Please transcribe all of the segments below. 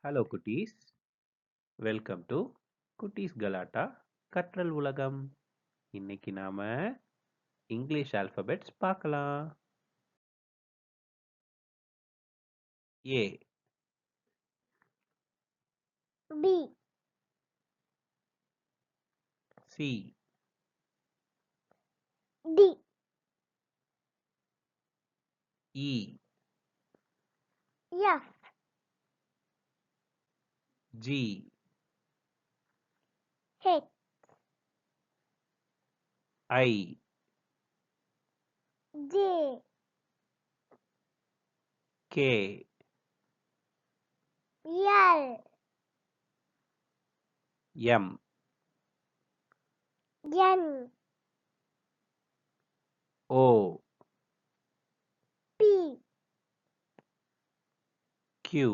Hello குட்டீஸ், welcome to குட்டீஸ் கலாட்டா கற்றல் உலகம். இன்னைக்கு நாம இங்கிலீஷ் ஆல்பபெட்ஸ் பார்க்கலாம். A, B, C, D, E, F, G, H, I, J, K, L, M, N, O, P, Q,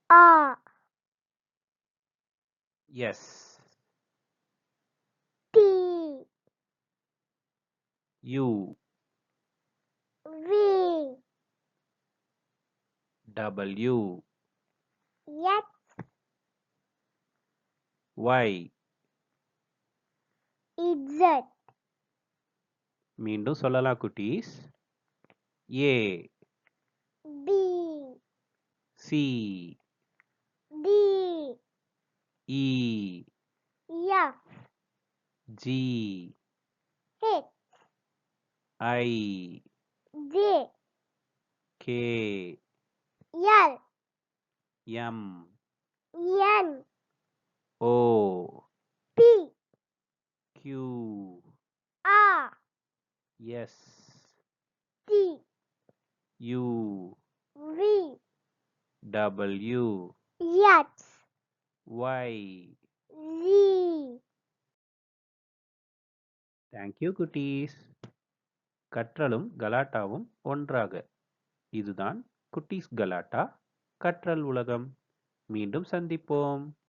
R, S, T, U, V, W, X, Y. Z, மீண்டும் சொல்லலாம் குட்டீஸ். A, B, C, D, E, F, G, H, I, J, K, L, M, N, O, P, Q, R, S, T, U, V, W, X, Y. Z. Thank you குட்டீஸ். கற்றலும் கலாட்டாவும் ஒன்றாக. இதுதான் குட்டீஸ் கலாட்டா கற்றல் உலகம். மீண்டும் சந்திப்போம்.